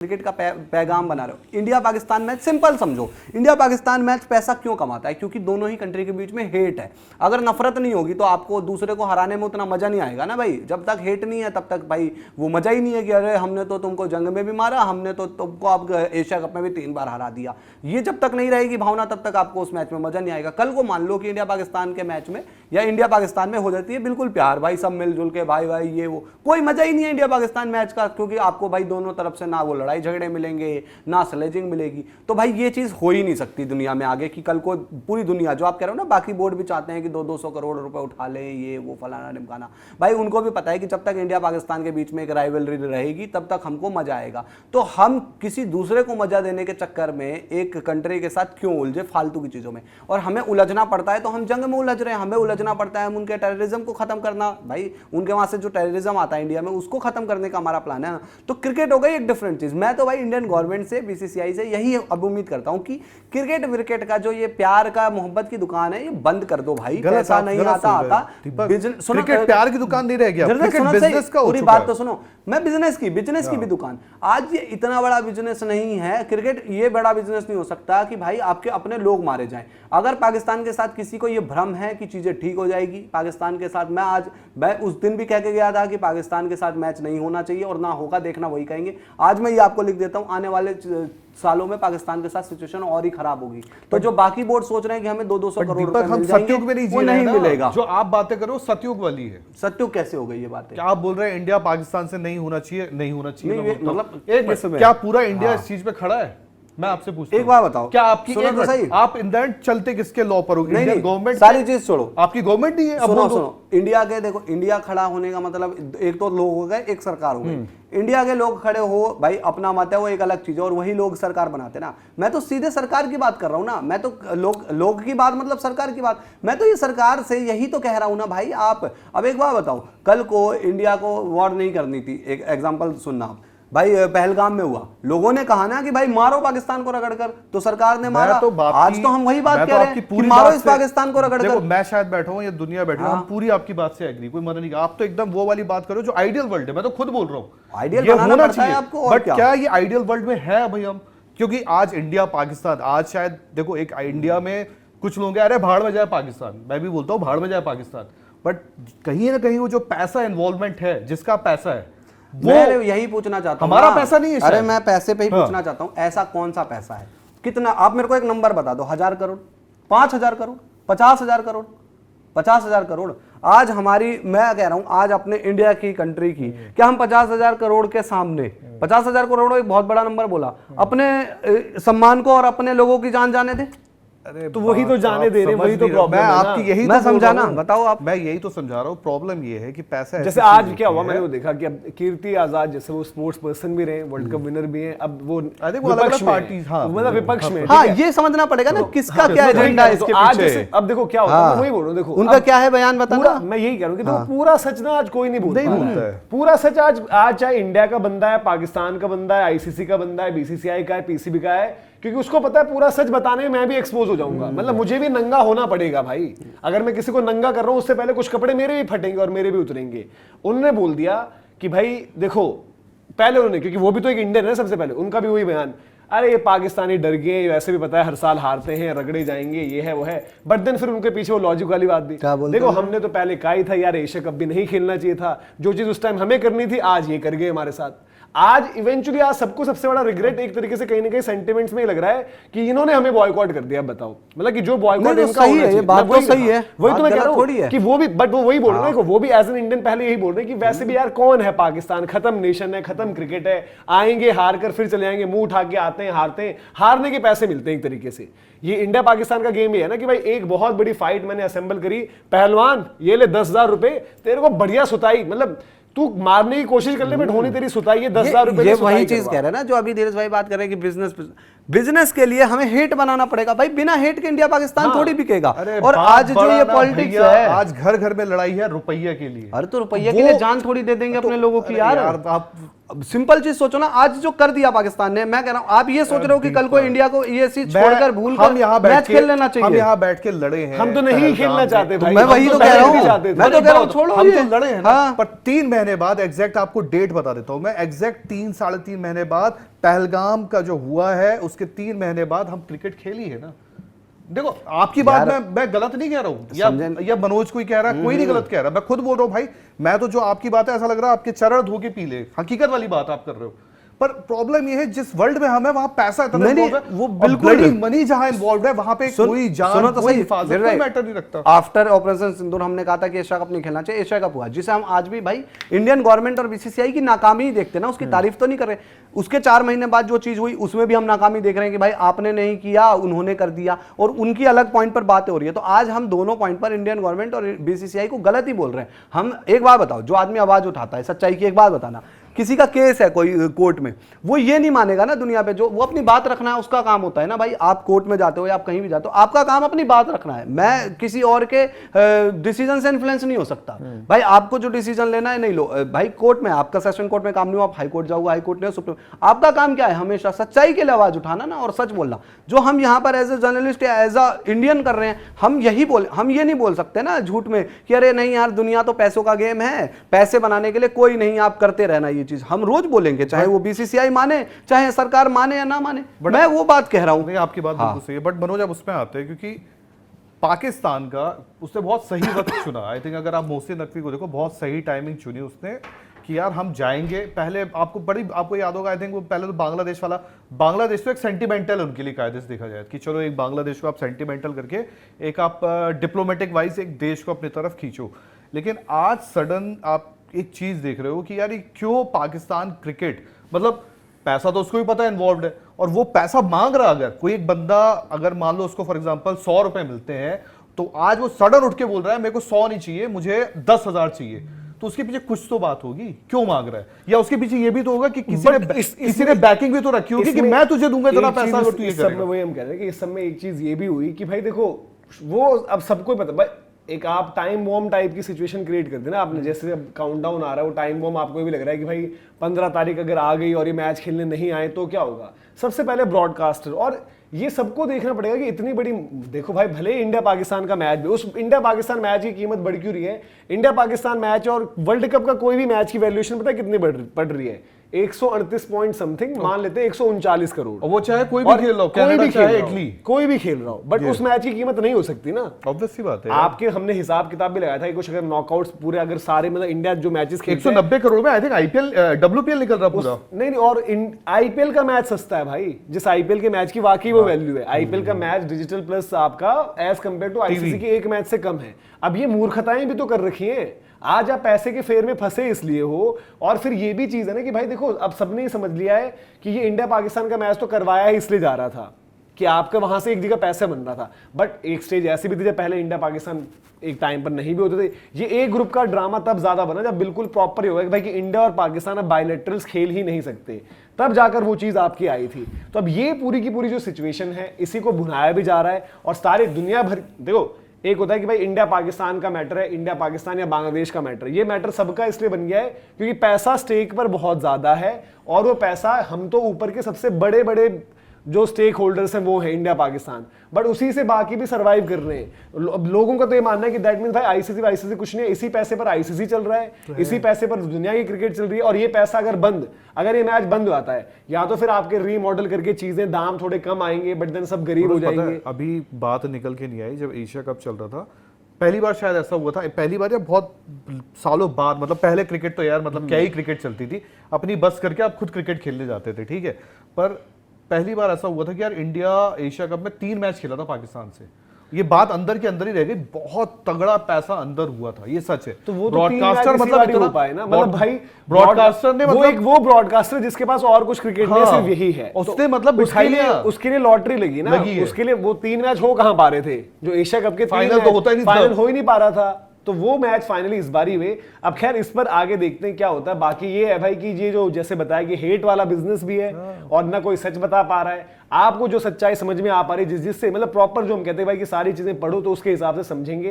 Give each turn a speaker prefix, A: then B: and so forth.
A: Cricket का पैगाम बना रहे हो। इंडिया पाकिस्तान मैच सिंपल समझो, इंडिया पाकिस्तान मैच पैसा क्यों कमाता है? क्योंकि दोनों ही कंट्री के बीच में हेट है। अगर नफरत नहीं होगी तो आपको दूसरे को हराने में उतना मजा नहीं आएगा ना भाई। जब तक हेट नहीं है तब तक भाई वो मजा ही नहीं है कि अरे हमने तो तुमको जंग में भी मारा, हमने तो तुमको अब एशिया कप में भी 3 बार हरा दिया। ये जब तक नहीं रहेगी भावना तब तक आपको उस मैच में मजा नहीं आएगा। कल को मान लो कि इंडिया पाकिस्तान के मैच में या इंडिया पाकिस्तान में हो जाती है बिल्कुल प्यार, भाई सब मिलजुल के भाई भाई ये वो, कोई मजा ही नहीं है इंडिया पाकिस्तान मैच का, क्योंकि आपको भाई दोनों तरफ से ना वो लड़ाई झगड़े मिलेंगे ना स्लेजिंग मिलेगी। तो भाई ये चीज हो ही नहीं सकती दुनिया में आगे कि कल को पूरी दुनिया, जो आप कह रहे हो ना बाकी बोर्ड भी चाहते हैं कि 200 करोड़ रुपए उठा ले ये वो फलाना ढिमकाना, भाई उनको भी पता है कि जब तक इंडिया पाकिस्तान के बीच में एक राइवलरी रहेगी तब तक हमको मजा आएगा। तो हम किसी दूसरे को मजा देने के चक्कर में एक कंट्री के साथ क्यों उलझे फालतू की चीजों में? और हमें उलझना पड़ता है तो हम जंग में उलझ रहे हैं, हमें उलझना पड़ता है हम उनके टेररिज्म को खत्म करना, भाई उनके वहां से जो टेररिज्म आता है इंडिया में उसको खत्म करने का हमारा प्लान है ना। तो क्रिकेट हो गई एक डिफरेंट चीज। मैं तो भाई इंडियन गवर्नमेंट से बीसीसीआई से यही अब उम्मीद करता हूं कि क्रिकेट विकेट का जो ये प्यार का मोहब्बत की दुकान है ये बंद कर दो भाई। पैसा नहीं आता
B: क्रिकेट प्यार की दुकान नहीं रह गया, क्रिकेट बिजनेस का
A: पूरी बात तो सुनो। मैं बिजनेस की भी दुकान, आज ये इतना बड़ा बिजनेस नहीं है क्रिकेट, ये बड़ा बिजनेस नहीं हो सकता कि भाई आपके अपने लोग मारे जाएं। अगर पाकिस्तान के साथ किसी को ये भ्रम है कि चीजें ठीक हो जाएगी पाकिस्तान के साथ, मैं उस दिन भी कह के गया था कि पाकिस्तान के साथ मैच नहीं होना चाहिए और ना होगा, देखना वही कहेंगे। आज मैं ये आपको लिख देता हूं, आने वाले सालों में पाकिस्तान के साथ सिचुएशन और ही खराब होगी। तो जो बाकी बोर्ड सोच रहे हैं कि हमें 200 करोड़ रुपए मिल जाएंगे, वो नहीं मिलेगा।
B: जो आप बातें करो सतयुग वाली है।
A: सतयुग कैसे हो गई ये बात?
B: क्या आप बोल रहे हैं इंडिया पाकिस्तान से नहीं होना चाहिए? नहीं होना चाहिए
A: मतलब
B: क्या पूरा इंडिया इस चीज पे खड़ा है? मैं आपसे पूछता हूं,
A: एक बात बताओ,
B: क्या आपकी आप इंडियन चलते किसके लॉ पर हो?
A: इंडियन
B: गवर्नमेंट
A: सारी चीज छोड़ो,
B: आपकी गवर्नमेंट नहीं है।
A: सुनो इंडिया के, देखो इंडिया खड़ा होने का मतलब एक तो लोग हो गए, एक सरकार हो गई। इंडिया के लोग खड़े हो भाई, अपना मत है वो एक अलग चीज है और वही लोग सरकार बनाते ना। मैं तो सीधे सरकार की बात कर रहा हूं ना, मैं तो लोग की बात मतलब सरकार की बात। मैं तो ये सरकार से यही तो कह रहा हूं ना भाई। आप अब एक बात बताओ, कल को इंडिया को वॉर नहीं करनी थी, एक एग्जांपल सुनना आप भाई, पहलगाम में हुआ, लोगों ने कहा ना कि भाई मारो पाकिस्तान को रगड़ कर, तो सरकार ने मारा। तो आज तो हम वही बात कह रहे हैं कि मारो इस पाकिस्तान को रगड़ कर।
B: मैं शायद बैठा हूं या दुनिया बैठा हूं, हम पूरी आपकी बात से एग्री, कोई मना नहीं। आप तो एकदम वो वाली बात करो जो आइडियल वर्ल्ड है। मैं तो खुद बोल रहा हूं
A: आइडियल बनाना पड़ता है आपको,
B: बट क्या ये आइडियल वर्ल्ड में है भाई हम? क्योंकि आज इंडिया पाकिस्तान, आज शायद देखो एक इंडिया में कुछ लोग कह रहे हैं भाड़ में जाए पाकिस्तान, मैं भी बोलता हूं भाड़ में जाए पाकिस्तान, बट कहीं ना कहीं वो जो पैसा इन्वॉल्वमेंट है, जिसका पैसा है,
A: मैं यही पूछना चाहता हूं।
B: हमारा पैसा नहीं है।
A: अरे मैं पैसे पे ही पूछना चाहता हूं, ऐसा कौन सा पैसा है? कितना? आप मेरे को एक नंबर बता दो, 1000 करोड़, 5000 करोड़, 50,000 करोड़, 50,000 करोड़। आज हमारी, मैं कह रहा हूं आज अपने इंडिया की कंट्री की, क्या हम 50,000 करोड़ के सामने, 50,000 करोड़ एक बहुत बड़ा नंबर बोला, अपने सम्मान को और अपने लोगों की जान जाने दे?
B: अरे तो वही तो जाने दे रहे हैं, वही तो प्रॉब्लम है। आपकी यही
A: मैं समझा ना, बताओ आप।
B: मैं यही तो समझा रहा हूँ, प्रॉब्लम ये है कि पैसा
C: जैसे आज क्या हुआ, मैंने वो देखा कि अब कीर्ति आजाद जैसे वो स्पोर्ट्स पर्सन भी रहे, वर्ल्ड कप विनर भी हैं, अब वो विपक्ष पार्टी, मतलब विपक्ष में,
A: हाँ ये समझना पड़ेगा ना किसका क्या एजेंडा है इसके पीछे।
C: अब देखो क्या होता है, वही बोल रहा हूँ, देखो
A: उनका क्या है बयान बताना।
C: मैं यही कह रहा हूँ कि देखो पूरा सच ना आज कोई नहीं बोलता है। पूरा सच आज चाहे इंडिया का बंदा है, पाकिस्तान का बंदा है, आईसीसी का बंदा है, बीसीसीआई का है, पीसीबी का है, क्योंकि उसको पता है पूरा सच बताने में मैं भी एक्सपोज हो जाऊंगा, मतलब मुझे भी नंगा होना पड़ेगा भाई। अगर मैं किसी को नंगा कर रहा हूं उससे पहले कुछ कपड़े मेरे भी फटेंगे और मेरे भी उतरेंगे। उन्होंने बोल दिया कि भाई देखो, पहले उन्होंने, क्योंकि वो भी तो एक इंडियन है, सबसे पहले उनका भी वही बयान, अरे ये पाकिस्तानी डर गए, वैसे भी पता है हर साल हारते हैं, रगड़े जाएंगे, ये है वो है। बट देन फिर उनके पीछे वो लॉजिक वाली बात दी, देखो हमने तो पहले कहा ही था यार एशिया कप भी नहीं खेलना चाहिए था, जो चीज उस टाइम हमें करनी थी आज ये कर गए हमारे साथ। आज इवेंचुअली आज सबको सबसे बड़ा रिग्रेट एक तरीके से कहीं ना कहीं सेंटिमेंट्स में लग रहा है कि इन्होंने हमें बॉयकॉट कर दिया। बताओ मतलब कि जो बॉयकॉट इनका होना चाहिए,
A: बात तो सही है,
C: वही तो मैं कह रहा हूं कि वो भी, बट वो वही बोल रहे हैं, वो भी एज एन इंडियन पहले यही बोल रहे हैं कि वैसे भी यार कौन है पाकिस्तान, खत्म नेशन है, खत्म क्रिकेट है, आएंगे हार कर फिर चले जाएंगे, मुंह उठा के आते हैं, हारते हैं, हारने के पैसे मिलते हैं एक तरीके से। ये इंडिया पाकिस्तान का गेम ये है ना कि भाई एक बहुत बड़ी फाइट मैंने असेंबल करी, पहलवान ये ले 10,000 रुपए, तेरे को बढ़िया सुताई, मतलब तू मारने की कोशिश कर ले बट होनी तेरी सुताई है 10,000 रुपए।
A: ये वही चीज कह रहे हैं ना जो अभी धीरज भाई बात कर रहे हैं कि बिजनेस के लिए हमें हेट बनाना पड़ेगा भाई, बिना हेट के इंडिया पाकिस्तान थोड़ी बिकेगा। और आज जो ये पॉलिटिक्स है,
B: आज घर घर में लड़ाई है रुपये के लिए।
A: अरे तो रुपये के लिए जान थोड़ी दे देंगे अपने लोगों की यार। आप सिंपल चीज सोचो ना, आज जो कर दिया पाकिस्तान ने, मैं कह रहा हूं आप ये सोच रहे हो कि कल को इंडिया को ये चीज छोड़कर भूल कर मैच खेल लेना चाहिए।
B: हम यहाँ बैठ के लड़े हैं,
C: हम तो नहीं खेलना चाहते भाई,
A: मैं वही तो कह रहा हूँ, मैं तो कह रहा हूँ छोड़ो,
B: हम तो लड़े हैं ना। पर 3 महीने बाद एग्जैक्ट आपको डेट बता देता हूं मैं, एग्जैक्ट 3 साढ़े 3 महीने बाद पहलगाम का जो हुआ है उसके 3 महीने बाद हम क्रिकेट खेली है ना। देखो आपकी बात मैं गलत नहीं कह रहा हूँ, या मनोज कोई कह रहा है, कोई नहीं गलत कह रहा, मैं खुद बोल रहा हूँ भाई, मैं तो जो आपकी बात है ऐसा लग रहा है आपके चरण धो के पी ले, हकीकत वाली बात आप कर रहे हो। पर प्रॉब्लम ये है जिस वर्ल्ड में हम है वहां पैसा इतना इन्वॉल्व है, वो बिल्कुल मनी जहां इन्वॉल्व है वहां पे कोई जान कोई हिफाजत कोई मैटर नहीं रखता।
A: आफ्टर ऑपरेशन सिंदूर हमने कहा था कि एशिया कप नहीं खेलना चाहिए, एशिया कप हुआ, जिसे हम आज भी भाई इंडियन गवर्नमेंट और बीसीसीआई की नाकामी ही देखते ना, उसकी तारीफ तो नहीं कर रहे। उसके 4 महीने बाद जो चीज हुई उसमें भी हम नाकामी देख रहे हैं कि भाई आपने नहीं किया, उन्होंने कर दिया, और उनकी अलग पॉइंट पर बातें हो रही है। तो आज हम दोनों पॉइंट पर इंडियन गवर्नमेंट और बीसीसीआई को गलत ही बोल रहे हैं। हम एक बात बताओ, जो आदमी आवाज उठाता है, सच्चाई की एक बात बताना, किसी का केस है कोई कोर्ट में, वो ये नहीं मानेगा ना दुनिया पे, जो वो अपनी बात रखना है उसका काम होता है ना भाई। आप कोर्ट में जाते हो या आप कहीं भी जाते हो, आपका काम अपनी बात रखना है। मैं किसी और के डिसीजन से इन्फ्लुएंस नहीं हो सकता भाई। आपको जो डिसीजन लेना है नहीं लो भाई, कोर्ट में आपका सेशन कोर्ट में काम नहीं हो, आप हाई कोर्ट जाओगे, हाई कोर्ट नहीं, सुप्रीम, आपका काम क्या है? हमेशा सच्चाई के लिए आवाज उठाना ना और सच बोलना। जो हम यहाँ पर एज ए जर्नलिस्ट या एज अ इंडियन कर रहे हैं, हम ये नहीं बोल सकते ना झूठ में कि अरे नहीं यार दुनिया तो पैसों का गेम है, पैसे बनाने के लिए कोई नहीं, आप करते रहना ये चीज। हम रोज बोलेंगे, चाहे वो बीसीसीआई माने, चाहे सरकार माने या ना माने, मैं वो बात कह रहा हूं।
B: नहीं आपकी बात बिल्कुल सही है, बट मनोज अब उसमें आते हैं क्योंकि पाकिस्तान का उसने बहुत सही वक्त चुना। आई थिंक अगर आप मोहसिन नकवी को देखो, बहुत सही टाइमिंग चुनी उसने कि यार हम जाएंगे। पहले आपको याद होगा, आई थिंक वो पहले तो बांग्लादेश तो एक सेंटिमेंटल उनके लिए कायदे से देखा जाए कि चलो एक बांग्लादेश को आप सेंटिमेंटल करके एक आप डिप्लोमेटिक वाइज एक देश को अपनी तरफ खींचो। लेकिन आज सडन आप एक चीज देख रहे हो कि यार क्यों पाकिस्तान क्रिकेट, मतलब पैसा तो उसको भी पता है इन्वॉल्व है, और वो पैसा मांग रहा, अगर कोई एक बंदा अगर मान लो उसको फॉर एग्जांपल 100 रुपए मिलते हैं, तो आज वो सडन उठ के बोल रहा है मेरे को 100 नहीं चाहिए, मुझे 10,000 चाहिए, तो उसके पीछे कुछ तो बात होगी, क्यों मांग रहा है? या उसके पीछे ये भी तो होगा कि किसी ने बैकिंग भी तो रखी होगी कि मैं तुझे दूंगा इतना पैसा अगर तू ये करेगा।
C: वही हम कह रहे हैं कि इस सब में एक चीज ये भी हुई कि भाई देखो, वो अब सबको पता भाई, एक आप टाइम बॉम्ब टाइप की सिचुएशन क्रिएट कर दी ना आपने। जैसे अब काउंटडाउन आ रहा है, वो टाइम बॉम्ब आपको भी लग रहा है कि भाई 15 तारीख अगर आ गई और ये मैच खेलने नहीं आए तो क्या होगा? सबसे पहले ब्रॉडकास्टर, और ये सबको देखना पड़ेगा कि इतनी बड़ी, देखो भाई भले इंडिया पाकिस्तान का मैच भी, उस इंडिया पाकिस्तान मैच की कीमत बढ़ क्यों रही है? इंडिया पाकिस्तान मैच और वर्ल्ड कप का कोई भी मैच की वैल्यूएशन पता है कितनी पड़ रही है? 138 पॉइंट समथिंग, मान लेते हैं 139 करोड़।
B: और वो चाहे कोई भी खेल रहा हो, कनाडा चाहे इटली,
C: कोई भी खेल रहा हो, बट उस मैच की कीमत नहीं हो सकती ना।
B: ऑब्वियस सी बात है।
C: आपके हमने हिसाब किताब भी लगाया था कि कुछ अगर नॉकआउट्स पूरे अगर सारे मतलब इंडिया जो मैचेस खेलते हैं
B: 190 करोड़ में आई थिंक आईपीएल डब्ल्यूपीएल निकल रहा पूरा।
C: नहीं, और आईपीएल का मैच सस्ता है भाई, जिस आईपीएल के मैच की वाकई वो वैल्यू है। आईपीएल का मैच डिजिटल प्लस आपका एज कंपेयर टू आईसीसी के एक मैच से कम है। अब ये मूर्खताएं भी तो कर रखी हैं। आज आप पैसे के फेर में फंसे इसलिए हो, और फिर ये भी चीज है ना कि भाई देखो अब सबने समझ लिया है कि ये इंडिया पाकिस्तान का मैच तो करवाया ही इसलिए जा रहा था कि आपका वहां से एक जगह पैसा बन रहा था। बट एक स्टेज ऐसी भी थी जब पहले इंडिया पाकिस्तान एक टाइम पर नहीं भी होते थे। ये एक ग्रुप का ड्रामा तब ज्यादा बना जब बिल्कुल प्रॉपर ही होगा कि भाई कि इंडिया और पाकिस्तान अब बायलैटरल्स खेल ही नहीं सकते, तब जाकर वो चीज आपकी आई थी। तो अब ये पूरी की पूरी जो सिचुएशन है, इसी को भुनाया भी जा रहा है। और सारी दुनिया भर, देखो एक होता है कि भाई इंडिया पाकिस्तान का मैटर है, इंडिया पाकिस्तान या बांग्लादेश का मैटर है। ये मैटर सबका इसलिए बन गया है क्योंकि पैसा स्टेक पर बहुत ज्यादा है, और वो पैसा हम तो ऊपर के सबसे बड़े बड़े जो स्टेक होल्डर्स हैं वो है इंडिया पाकिस्तान, बट उसी से बाकी भी सरवाइव कर रहे हैं। लोगों का तो ये मानना है कि दैट मींस भाई आईसीसी कुछ नहीं है, इसी पैसे पर आईसीसी चल रहा है, इसी पैसे पर दुनिया की क्रिकेट चल रही है। और ये पैसा अगर ये मैच बंद होता है, या तो फिर आपके रीमॉडल करके चीजें दाम थोड़े कम आएंगे, बट देन सब गरीब हो जाएंगे।
B: अभी बात निकल के नहीं आई, जब एशिया कप चल रहा था पहली बार शायद ऐसा हुआ था, पहली बार या बहुत सालों बाद, मतलब पहले क्रिकेट तो यार मतलब क्या ही क्रिकेट चलती थी, अपनी बस करके आप खुद क्रिकेट खेलने जाते थे, ठीक है। पर पहली बार ऐसा हुआ था कि यार इंडिया एशिया कप में 3 मैच खेला था पाकिस्तान से। ये बात अंदर के अंदर ही रह गई, बहुत तगड़ा पैसा अंदर हुआ था, ये सच है।
C: तो वो
B: ब्रॉडकास्टर
C: मतलब इतना पाए ना, मतलब भाई
B: ब्रॉडकास्टर ने मतलब
C: वो ब्रॉडकास्टर जिसके पास और कुछ क्रिकेट में सिर्फ यही है,
B: उसने मतलब
C: उसके लिए लॉटरी लगी ना, उसके लिए वो 3 मैच हो कहां पा रहे थे जो एशिया कप के
B: फाइनल तो होता ही नहीं,
C: फाइनल हो ही नहीं पा रहा था। तो वो मैच फाइनली इस बार ही हुए। अब खैर इस पर आगे देखते हैं क्या होता है। बाकी ये है भाई कि ये जो जैसे बताया कि हेट वाला बिजनेस भी है, और ना कोई सच बता पा रहा है। आपको जो सच्चाई समझ में आ पा रही है, जिससे मतलब प्रॉपर जो हम कहते हैं भाई कि सारी चीजें पढ़ो तो उसके हिसाब से समझेंगे।